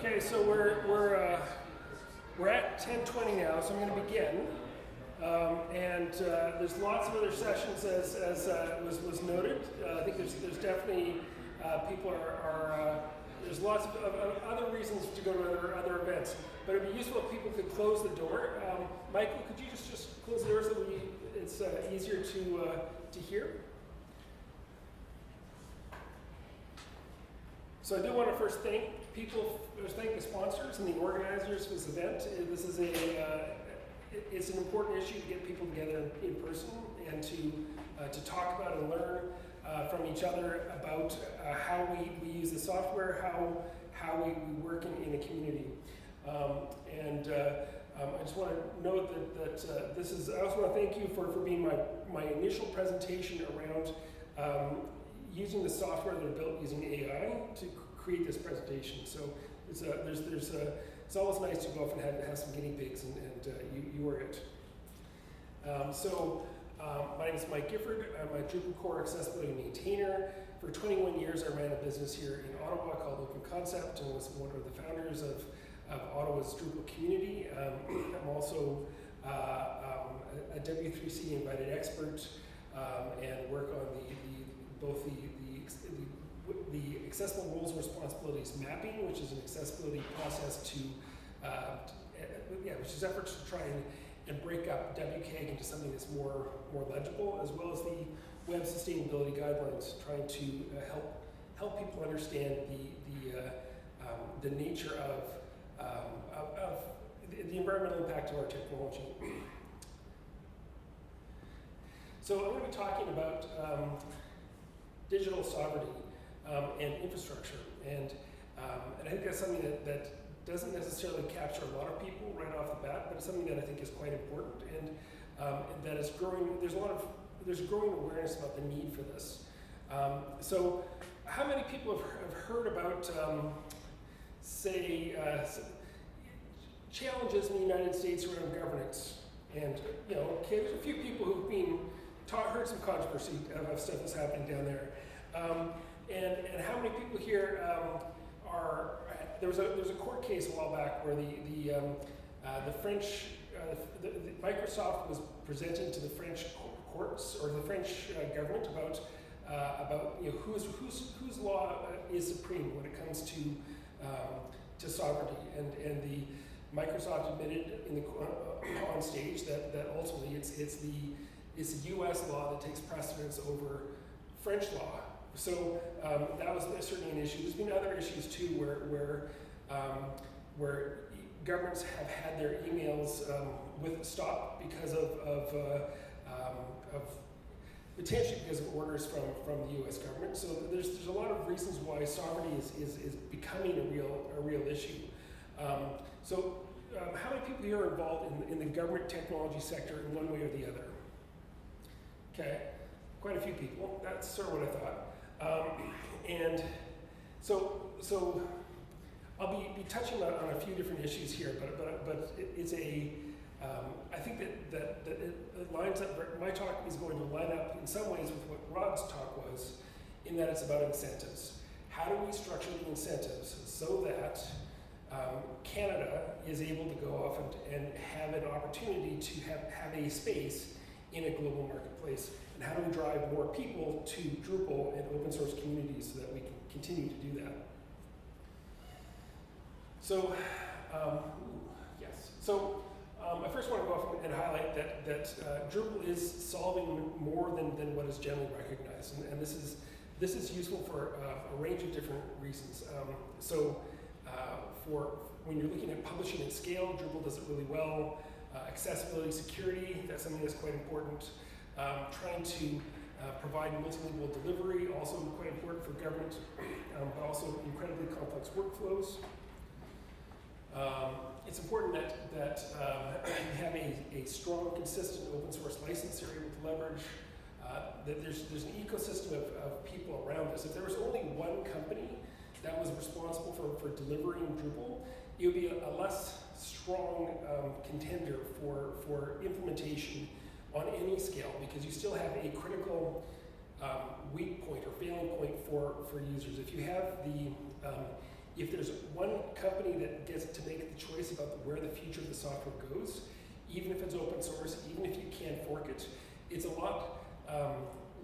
Okay, so we're at 10:20 now, so I'm going to begin. There's lots of other sessions as was noted. I think there's definitely people are there's lots of other reasons to go to other events. But it'd be useful if people could close the door. Michael, could you just close the door so it's easier to hear? So I do want to first thank the sponsors and the organizers for this event. This is it's an important issue to get people together in person and to talk about and learn from each other about how we use the software, how we work in a community. I just want to note that this is. I also want to thank you for being my initial presentation around using the software that are built using AI to create this presentation. So it's always nice to go off and have some guinea pigs, and you were it. My name is Mike Gifford. I'm a Drupal core accessibility maintainer. For 21 years, I ran a business here in Ottawa called Open Concept and was one of the founders of Ottawa's Drupal community. I'm also a W3C invited expert and work on both the accessible roles and responsibilities mapping, which is an accessibility process which is efforts to try and break up WCAG into something that's more legible, as well as the web sustainability guidelines, trying to help people understand the nature of the environmental impact of our technology. So I'm going to be talking about digital sovereignty and infrastructure, and I think that's something that doesn't necessarily capture a lot of people right off the bat, but it's something that I think is quite important, and that is growing. There's growing awareness about the need for this. So, how many people have heard about, challenges in the United States around governance? And there's a few people who've been heard some controversy of stuff that's happening down there. And how many people here there was a court case a while back where the French Microsoft was presenting to the French courts or the French government about whose law is supreme when it comes to sovereignty, and the Microsoft admitted on stage that ultimately it's the U.S. law that takes precedence over French law. So that was certainly an issue. There's been other issues too, where governments have had their emails stopped because of potentially because of orders from the U.S. government. So there's a lot of reasons why sovereignty is becoming a real issue. How many people here are involved in the government technology sector in one way or the other? Okay, quite a few people. That's sort of what I thought. So I'll be touching on a few different issues here, but it's I think that it lines up. My talk is going to line up in some ways with what Rod's talk was, in that it's about incentives. How do we structure the incentives so that Canada is able to go off and have an opportunity to have a space in a global marketplace? And how do we drive more people to Drupal and open source communities so that we can continue to do that? So, yes. So, I first want to go off and highlight that Drupal is solving more than what is generally recognized, and this is useful for a range of different reasons. For when you're looking at publishing at scale, Drupal does it really well. Accessibility, security, that's something that's quite important. Trying to provide multilingual delivery, also quite important for government, but also incredibly complex workflows. It's important that you have a strong, consistent open source license area with leverage, that there's an ecosystem of people around this. If there was only one company that was responsible for delivering Drupal, it would be a less strong contender for implementation on any scale, because you still have a critical weak point or failing point for users. If you have the if there's one company that gets to make the choice about where the future of the software goes, even if it's open source, even if you can't fork it, it's a lot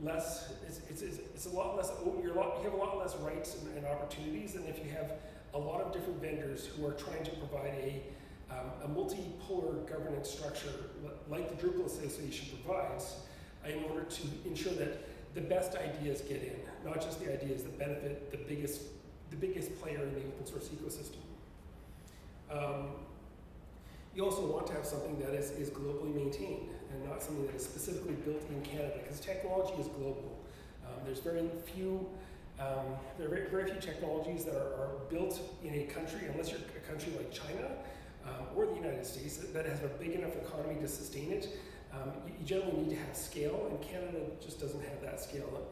less. It's a lot less. You have a lot less rights and opportunities than if you have a lot of different vendors who are trying to provide a multipolar governance structure like the Drupal Association provides in order to ensure that the best ideas get in, not just the ideas that benefit the biggest player in the open source ecosystem. You also want to have something that is globally maintained and not something that is specifically built in Canada, because technology is global. There's very few technologies that are built in a country, unless you're a country like China or the United States, that has a big enough economy to sustain it. You generally need to have scale, and Canada just doesn't have that scale.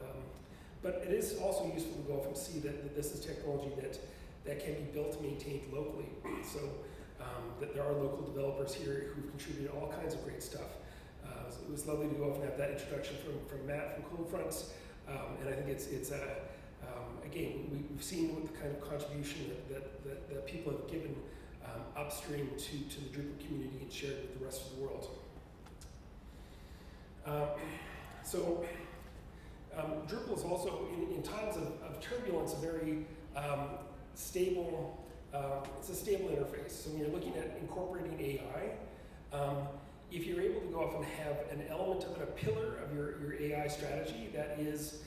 But it is also useful to go off and see that this is technology that can be built and maintained locally. So that there are local developers here who've contributed all kinds of great stuff. So it was lovely to go off and have that introduction from Matt from CodeFronts. And I think it's again, we've seen what the kind of contribution that people have given upstream to the Drupal community and shared with the rest of the world. Drupal is also, in times of turbulence, a very stable, it's a stable interface. So when you're looking at incorporating AI, if you're able to go off and have an element of it, a pillar of your AI strategy that is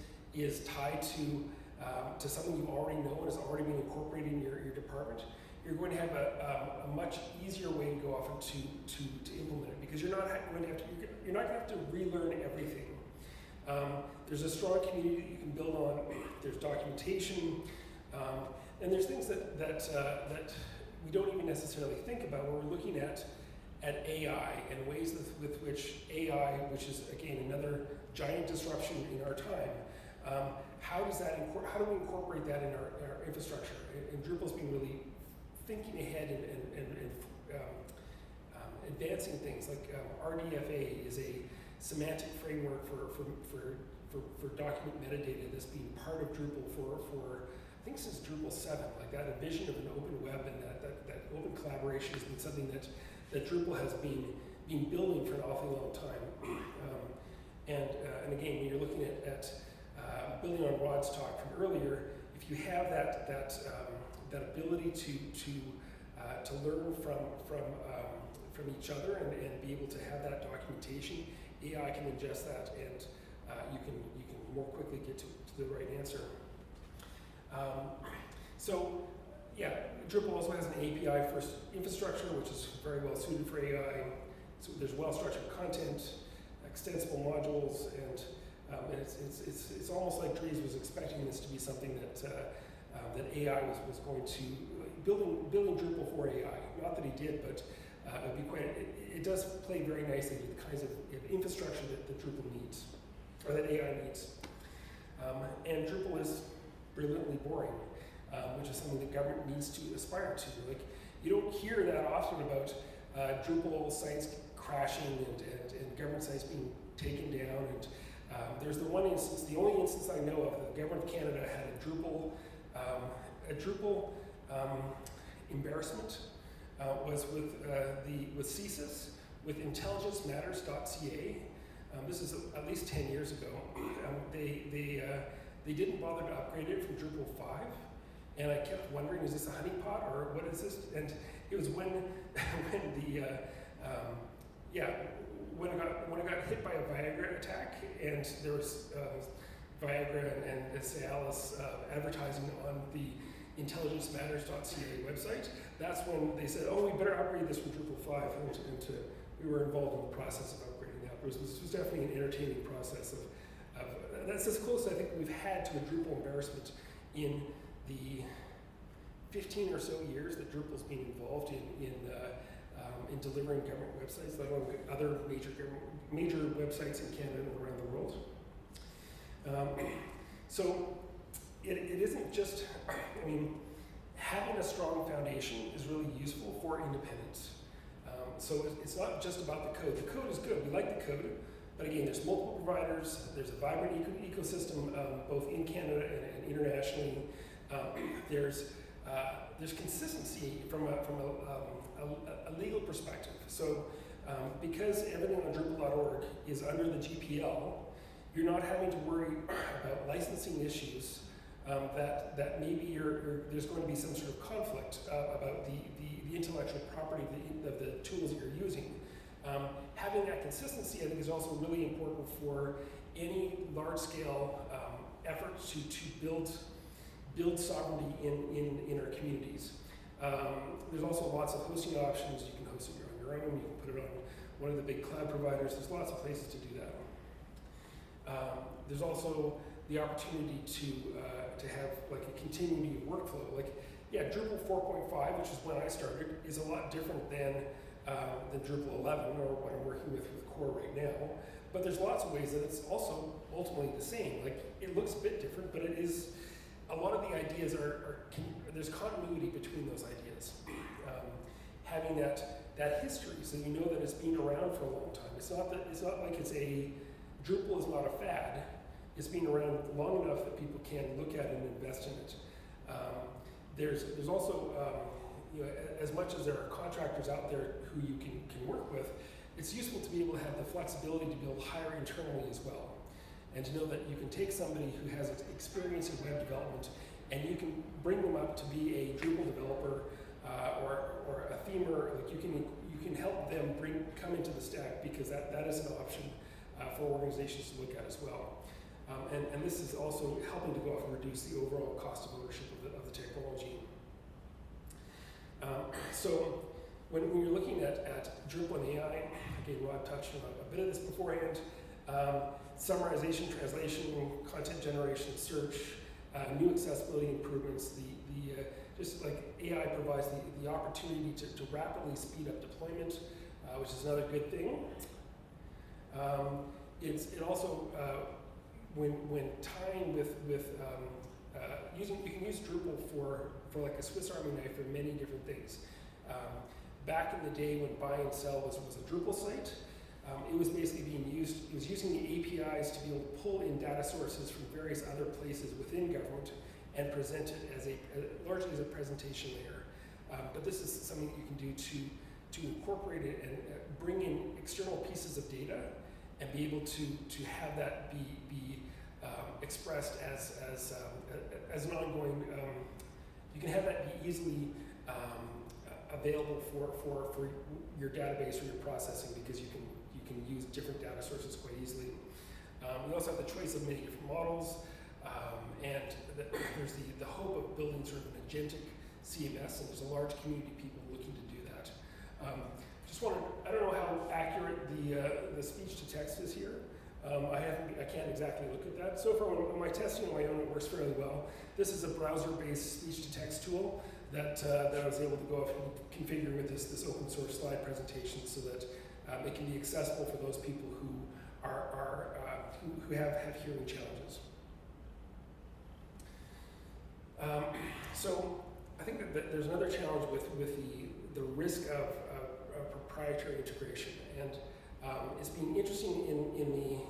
tied to something you already know and has already been incorporated in your department, you're going to have a much easier way to go off and to implement it, because you're not going to have to relearn everything. There's a strong community that you can build on. There's documentation, and there's things that we don't even necessarily think about when we're looking at AI and ways with which AI, which is again another giant disruption in our time, how do we incorporate that in our infrastructure? And Drupal's been really thinking ahead and advancing things like RDFA is a semantic framework for document metadata that's been part of Drupal for I think since Drupal 7. Like that, a vision of an open web and that open collaboration has been something that Drupal has been building for an awfully long time. And again, when you're looking at building on Rod's talk from earlier, if you have that ability to learn from each other and be able to have that documentation, AI can ingest that, and you can more quickly get to the right answer. Drupal also has an API first infrastructure, which is very well suited for AI. So there's well-structured content, extensible modules, and it's almost like Dries was expecting this to be something that AI was going to building Drupal for AI. Not that he did, but it would be it does play very nicely with the kinds of infrastructure that Drupal needs, or that AI needs. And Drupal is brilliantly boring, which is something that government needs to aspire to. Like, you don't hear that often about Drupal sites crashing and government sites being taken down. And there's the only instance I know of that the government of Canada had a Drupal embarrassment was with CSIS, with intelligencematters.ca. This is at least 10 years ago. They didn't bother to upgrade it from Drupal 5, and I kept wondering, is this a honeypot or what is this? And it was when it got hit by a Viagra attack, and there was Viagra and Cialis advertising on the intelligencematters.ca website. That's when they said, "Oh, we better upgrade this from Drupal 5," and we were involved in the process of upgrading that. This was definitely an entertaining process of that's as close I think we've had to a Drupal embarrassment in the 15 or so years that Drupal's been involved in delivering government websites, let alone other major websites in Canada and around the world. So it isn't just, having a strong foundation is really useful for independence. So it's not just about the code. The code is good, we like the code, but again, there's multiple providers, there's a vibrant ecosystem both in Canada and internationally. There's there's consistency from a legal perspective. So because everything on Drupal.org is under the GPL, you're not having to worry about licensing issues that maybe there's going to be some sort of conflict about the intellectual property of the tools that you're using. Having that consistency, I think, is also really important for any large-scale effort to build sovereignty in our communities. There's also lots of hosting options. You can host it on your own. You can put it on one of the big cloud providers. There's lots of places to do that. There's also the opportunity to have like a continuity of workflow. Like, yeah, Drupal 4.5, which is when I started, is a lot different than Drupal 11 or what I'm working with Core right now. But there's lots of ways that it's also ultimately the same. Like, it looks a bit different, but it is, a lot of the ideas there's continuity between those ideas. Having that history, so you know that it's been around for a long time. It's not like Drupal is not a fad. It's been around long enough that people can look at it and invest in it. There's also, as much as there are contractors out there who you can work with, it's useful to be able to have the flexibility to be able to hire internally as well. And to know that you can take somebody who has experience in web development and you can bring them up to be a Drupal developer or a themer. Like, you can help them come into the stack, because that is an option for organizations to look at as well. And this is also helping to go off and reduce the overall cost of ownership of the technology. So when you're looking at Drupal and AI, again, Rod touched on a bit of this beforehand. Summarization, translation, content generation, search, new accessibility improvements. Just like AI provides the opportunity to rapidly speed up deployment, which is another good thing. It also, when tying with you can use Drupal for like a Swiss Army knife for many different things. Back in the day when buy and sell was a Drupal site, it was basically it was using the APIs to be able to pull in data sources from various other places within government and present it largely as a presentation layer. But this is something that you can do to incorporate it and bring in external pieces of data and be able to have that be expressed as an ongoing. You can have that be easily available for your database or your processing, because you can use different data sources quite easily. We also have the choice of many different models, and there's the hope of building sort of an agentic CMS, and there's a large community of people looking to do that. I don't know how accurate the speech to text is here. I can't exactly look at that. So far, when my testing on my own, it works fairly well. This is a browser-based speech-to-text tool that I was able to go off and configure with this open source slide presentation, so that it can be accessible for those people who who have hearing challenges. So I think that there's another challenge with the risk of proprietary integration, and it's been interesting in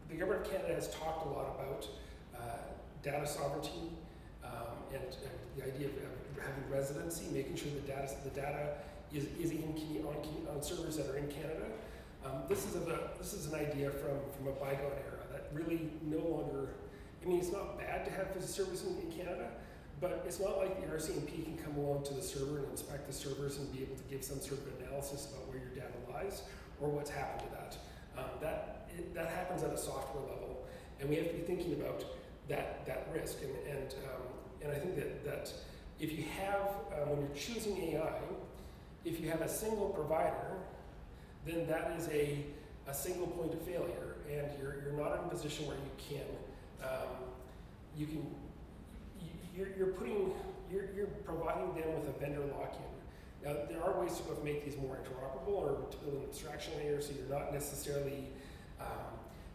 the government of Canada has talked a lot about data sovereignty and the idea of having residency, making sure the data is on servers that are in Canada. This is an idea from a bygone era that really no longer. I mean, it's not bad to have servers in Canada, but it's not like the RCMP can come along to the server and inspect the servers and be able to give some sort of analysis about where your data lies or what's happened to that. That happens at a software level, and we have to be thinking about that risk. And I think that if you have, when you're choosing AI, if you have a single provider, then that is a single point of failure, and you're not in a position where you're providing them with a vendor lock-in. Now, there are ways to go make these more interoperable or to build an abstraction layer, so you're not necessarily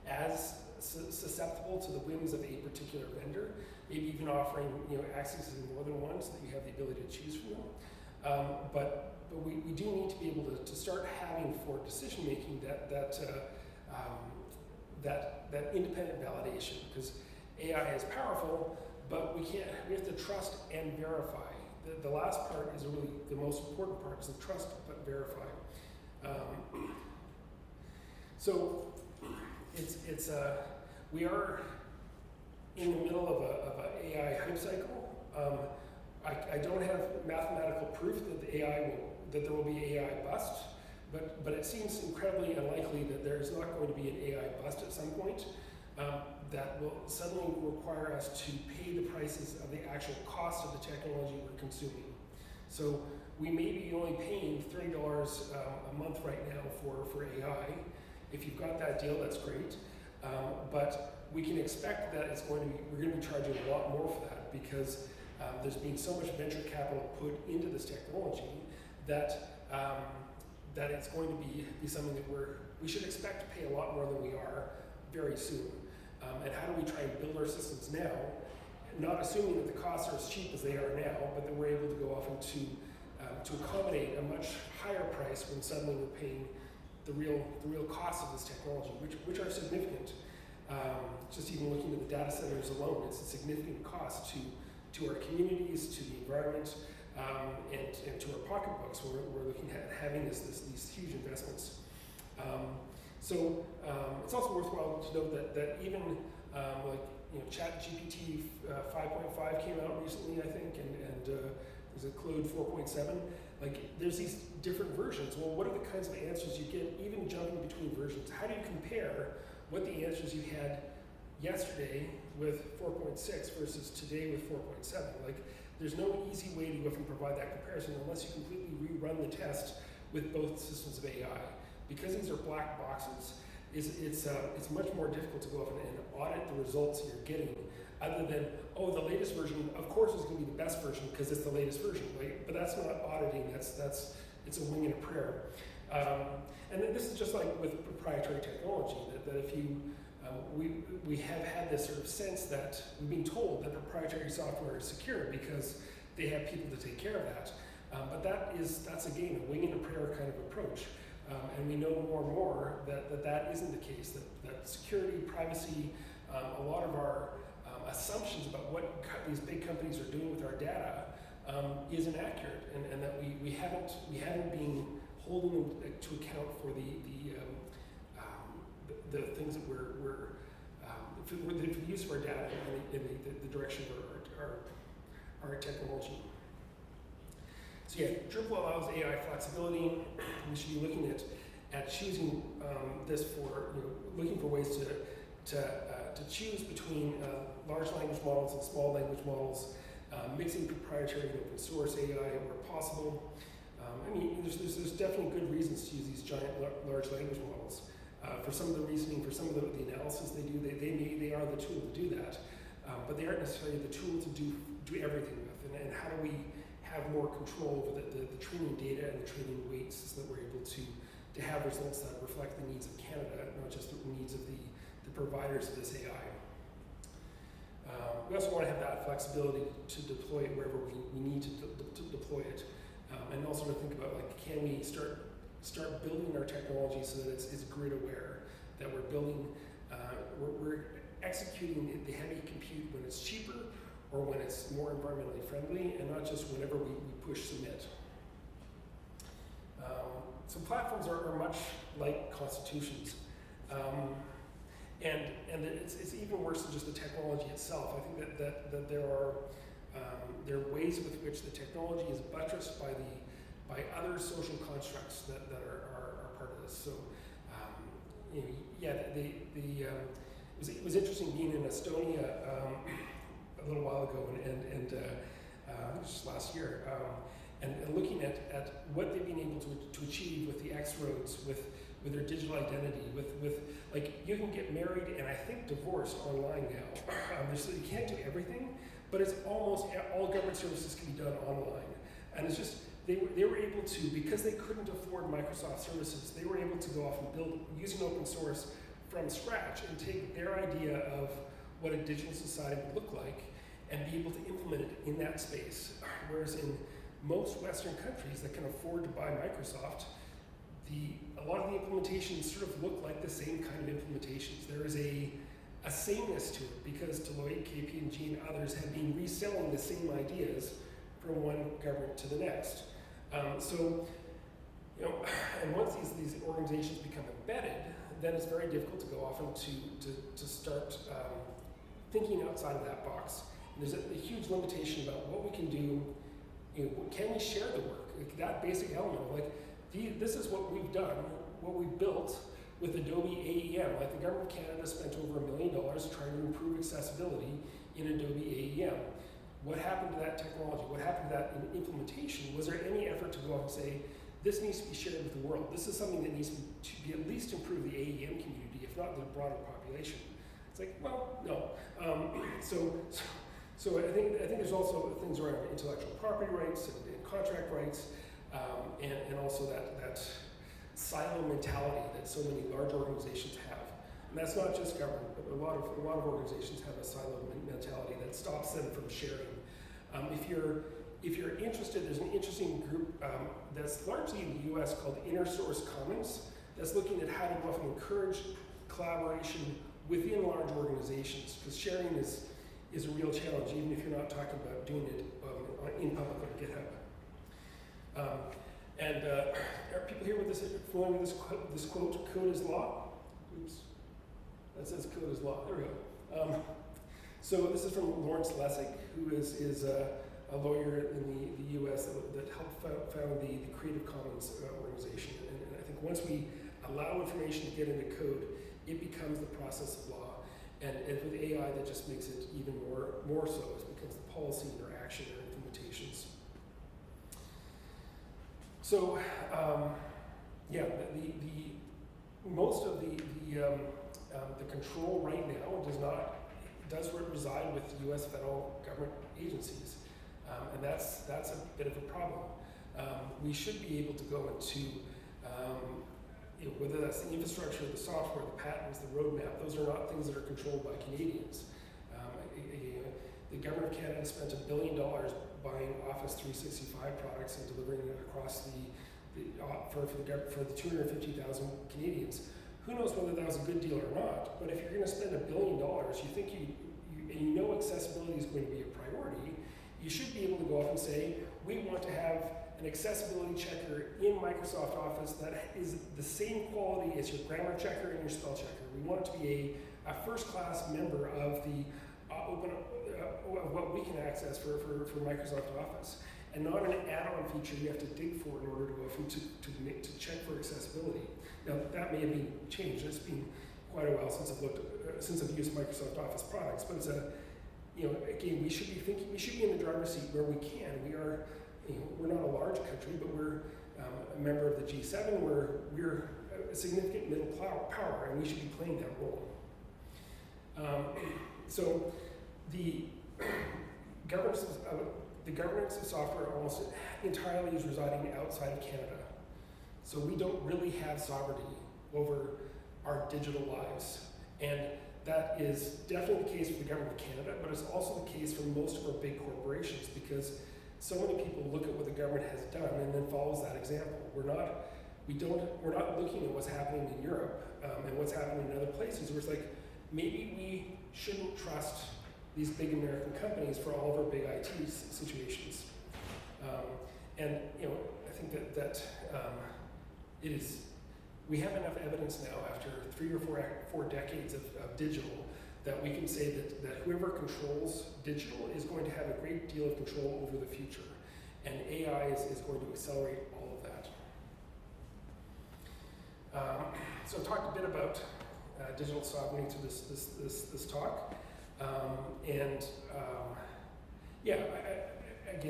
as susceptible to the whims of a particular vendor. Maybe even offering access to more than one, so that you have the ability to choose from them. But we do need to be able to start having for decision making that independent validation, because AI is powerful, but we have to trust and verify. The last part is really the most important part, is the trust but verify. So we are in the middle of an AI hype cycle. I don't have mathematical proof that there will be AI bust, but it seems incredibly unlikely that there is not going to be an AI bust at some point that will suddenly require us to pay the prices of the actual cost of the technology we're consuming. So we may be only paying $30 a month right now for AI. If you've got that deal, that's great. But we can expect that we're going to be charging a lot more for that, because there's been so much venture capital put into this technology that it's going to be something that we should expect to pay a lot more than we are very soon. And how do we try and build our systems now, not assuming that the costs are as cheap as they are now, but that we're able to go off and to accommodate a much higher price when suddenly we're paying the real costs of this technology, which are significant. Just even looking at the data centers alone, it's a significant cost to our communities, to the environment, and to our pocketbooks. We're looking at having these huge investments. So it's also worthwhile to note that even ChatGPT 5.5 came out recently, I think, and there's a Claude 4.7. Like, there's these different versions. Well, what are the kinds of answers you get, even jumping between versions? How do you compare what the answers you had yesterday with 4.6 versus today with 4.7? Like, there's no easy way to go and provide that comparison unless you completely rerun the test with both systems of AI. Because these are black boxes, it's much more difficult to go off and audit the results you're getting, other than, oh, the latest version, of course, is going to be the best version because it's the latest version, right? But that's not auditing. It's a wing and a prayer. And then this is just like with proprietary technology, that if you we have had this sort of sense that we've been told that proprietary software is secure because they have people to take care of that. But that's again a wing and a prayer kind of approach. And we know more and more that isn't the case, that security, privacy, a lot of our assumptions about what these big companies are doing with our data is inaccurate, and that we haven't been holding them to account for the things that for the use of our data in the direction of our technology. So yeah, Drupal allows AI flexibility. We should be looking at choosing this for, looking for ways to choose between large language models and small language models, mixing proprietary and open source AI where possible. There's definitely good reasons to use these giant large language models. For some of the reasoning, for some of the analysis they do, they are the tool to do that, but they aren't necessarily the tool to do everything with. And how do we have more control over the training data and the training weights so that we're able to have results that reflect the needs of Canada, not just the needs of the providers of this AI. We also want to have that flexibility to deploy it wherever we need to deploy it, and also to think about, like, can we start building our technology so that it's grid aware, that we're building, we're executing the heavy compute when it's cheaper or when it's more environmentally friendly, and not just whenever we push submit. So platforms are much like constitutions. And it's even worse than just the technology itself. I think that there are ways with which the technology is buttressed by other social constructs that are part of this. So it was interesting being in Estonia a little while ago and just last year, and looking at what they've been able to achieve with the X-roads, with their digital identity, with like, you can get married and I think divorced online now. So you can't do everything, but it's almost all government services can be done online. And it's just, they were able to, because they couldn't afford Microsoft services, they were able to go off and build, using open source from scratch, and take their idea of what a digital society would look like and be able to implement it in that space. Whereas in most Western countries that can afford to buy Microsoft, a lot of the implementations sort of look like the same kind of implementations. There is a a sameness to it, because Deloitte, KPMG, and others have been reselling the same ideas from one government to the next. So, and once these organizations become embedded, then it's very difficult to go off and to start thinking outside of that box. And there's a huge limitation about what we can do. Can we share the work? Like that basic element of this is what we've done, what we've built with Adobe AEM. Like the government of Canada spent over $1 million trying to improve accessibility in Adobe AEM. What happened to that technology? What happened to that in implementation? Was there any effort to go out and say, this needs to be shared with the world? This is something that needs to be at least improve the AEM community, if not the broader population. It's like, well, no. So I think there's also things around intellectual property rights and contract rights, and also that silo mentality that so many large organizations have. And that's not just government, but a lot of organizations have a silo mentality that stops them from sharing. If you're interested, there's an interesting group that's largely in the US called Inner Source Commons that's looking at how to often encourage collaboration within large organizations, because sharing is a real challenge, even if you're not talking about doing it in public on GitHub. Are people here with this, familiar with this quote, code is law? Oops, that says code is law, there we go. So this is from Lawrence Lessig, who is a lawyer in the US that helped found the Creative Commons organization. And I think once we allow information to get into code, it becomes the process of law. And with AI, that just makes it even more so. It becomes the policy or action or implementations. So, the most of the control right now does reside with U.S. federal government agencies, and that's a bit of a problem. We should be able to go into whether that's the infrastructure, the software, the patents, the roadmap. Those are not things that are controlled by Canadians. The government of Canada spent $1 billion buying Office 365 products and delivering it across for the 250,000 Canadians. Who knows whether that was a good deal or not? But if you're going to spend $1 billion, you know accessibility is going to be a priority. You should be able to go off and say, we want to have an accessibility checker in Microsoft Office that is the same quality as your grammar checker and your spell checker. We want it to be a first-class member of the what we can access for Microsoft Office, and not an add-on feature you have to dig for in order to go to check for accessibility. Now that may have been changed. It's been quite a while since I've used Microsoft Office products, but it's again, we should be in the driver's seat where we can. We're not a large country, but we're a member of the G7. We're a significant middle power, and we should be playing that role. So the governance of software almost entirely is residing outside of Canada. So we don't really have sovereignty over our digital lives. And that is definitely the case for the government of Canada, but it's also the case for most of our big corporations, because so many people look at what the government has done and then follows that example. We're not looking at what's happening in Europe and what's happening in other places where it's like, maybe we shouldn't trust these big American companies for all of our big IT situations. And I think that it is. We have enough evidence now, after 3 or 4 decades of digital, that we can say that whoever controls digital is going to have a great deal of control over the future, and AI is going to accelerate all of that. So I talked a bit about digital sovereignty to this talk, again,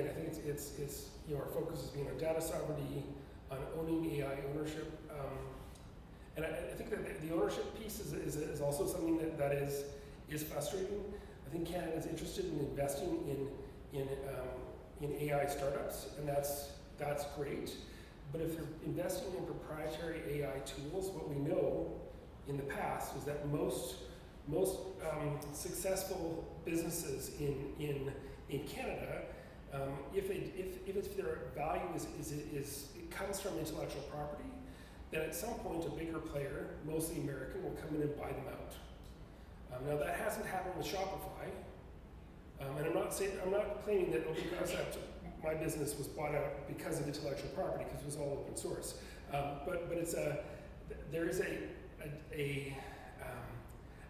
I think it's our focus has been on data sovereignty, on owning AI ownership, and I think that the ownership piece is also something that is frustrating. I think Canada is interested in investing in AI startups, and that's great. But if they're investing in proprietary AI tools, what we know in the past is that most successful businesses in Canada, if their value it comes from intellectual property, then at some point a bigger player, mostly American, will come in and buy them out. Now that hasn't happened with Shopify, and I'm not claiming that open concept, my business was bought out because of intellectual property, because it was all open source. But there is a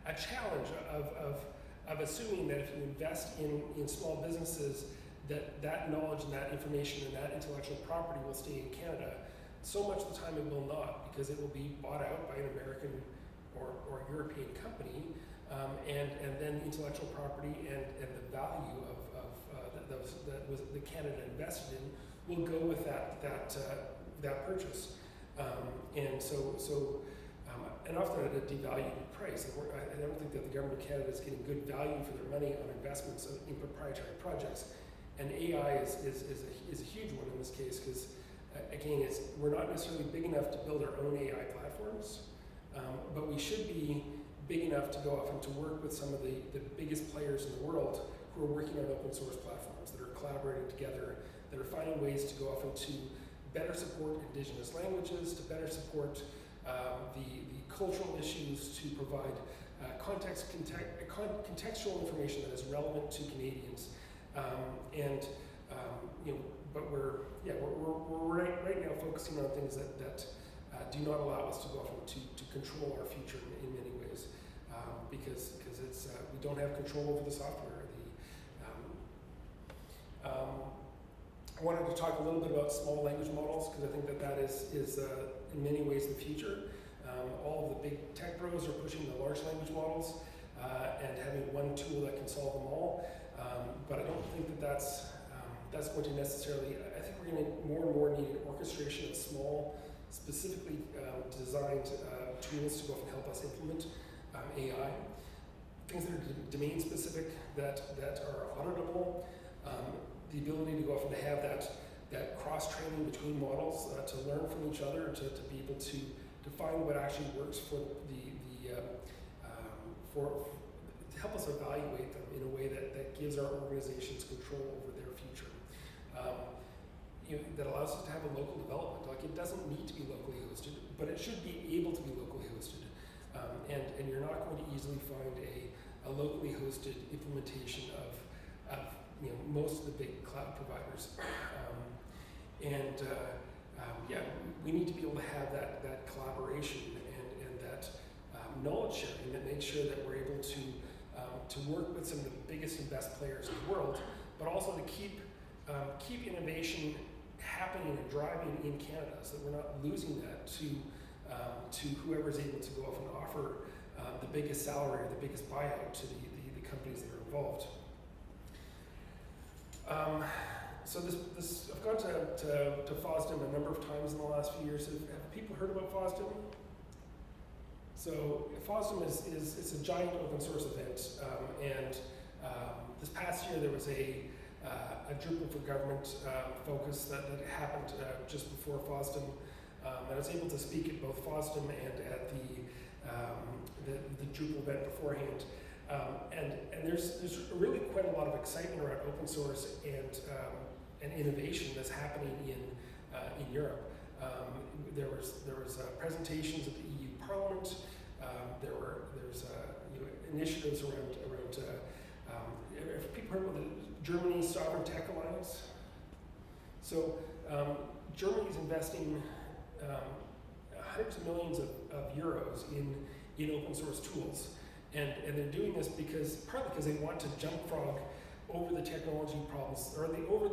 challenge of assuming that if you invest in small businesses, that knowledge and that information and that intellectual property will stay in Canada. So much of the time it will not, because it will be bought out by an American or European company, and then the intellectual property and the value of that Canada invested in will go with that purchase, and often at a devalued price. I don't think that the government of Canada is getting good value for their money on investments in proprietary projects, and AI is a huge one in this case, because again, we're not necessarily big enough to build our own AI platforms, but we should be big enough to go off and to work with some of the biggest players in the world who are working on open source platforms, that are collaborating together, that are finding ways to go off and to better support indigenous languages, to better support the cultural issues, to provide contextual information that is relevant to Canadians, but we're right now focusing on things that do not allow us to go off and to control our future in many ways, because it's we don't have control over the software. I wanted to talk a little bit about small language models, because I think that is in many ways the future. All of the big tech pros are pushing the large language models and having one tool that can solve them all. But I don't think that's going to necessarily. I think we're going to more and more need an orchestration of small, specifically designed tools to go and help us implement AI. Things that are domain specific, that are auditable. The ability to go off and to have that cross-training between models to learn from each other, to be able to find what actually works to help us evaluate them in a way that gives our organizations control over their future. That allows us to have a local development. Like, it doesn't need to be locally hosted, but it should be able to be locally hosted. And you're not going to easily find a locally hosted implementation of most of the big cloud providers. We need to be able to have that collaboration and that knowledge sharing that makes sure that we're able to work with some of the biggest and best players in the world, but also to keep innovation happening and driving in Canada, so that we're not losing that to whoever's able to go off and offer the biggest salary or the biggest buyout to the companies that are involved. So I've gone to FOSDEM a number of times in the last few years. Have people heard about FOSDEM? So FOSDEM is a giant open source event, and this past year there was a Drupal for Government focus that happened just before FOSDEM. I was able to speak at both FOSDEM and at the Drupal event beforehand. And there's really quite a lot of excitement around open source and innovation that's happening in Europe. There was presentations at the EU Parliament. There's initiatives around. If people heard about the Germany Sovereign Tech Alliance, so Germany is investing hundreds of millions of euros in open source tools. And they're doing this partly because they want to jump-frog over the technology problems, or over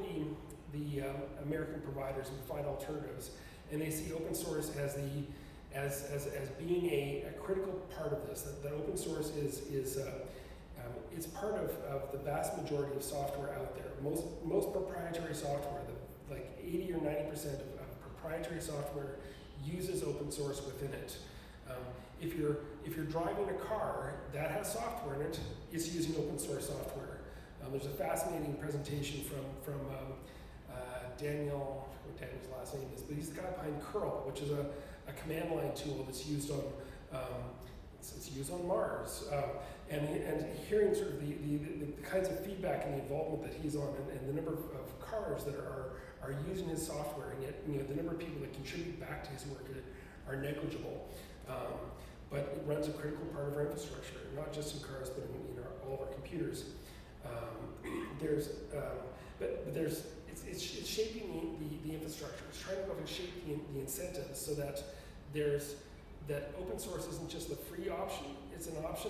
the American providers, and find alternatives. And they see open source as being a critical part of this. That open source is part of the vast majority of software out there. Most proprietary software, like 80 or 90% of proprietary software, uses open source within it. If you're driving a car that has software in it, it's using open source software. There's a fascinating presentation from Daniel, I forget what Daniel's last name is, but he's the guy behind curl, which is a command line tool that's used on it's used on Mars. And hearing sort of the kinds of feedback and the involvement that he's on, and the number of cars that are using his software, and yet the number of people that contribute back to his work are negligible. but it runs a critical part of our infrastructure, not just in cars, but in all of our computers. It's shaping the infrastructure. It's trying to go and shape the incentives so that that open source isn't just the free option. It's an option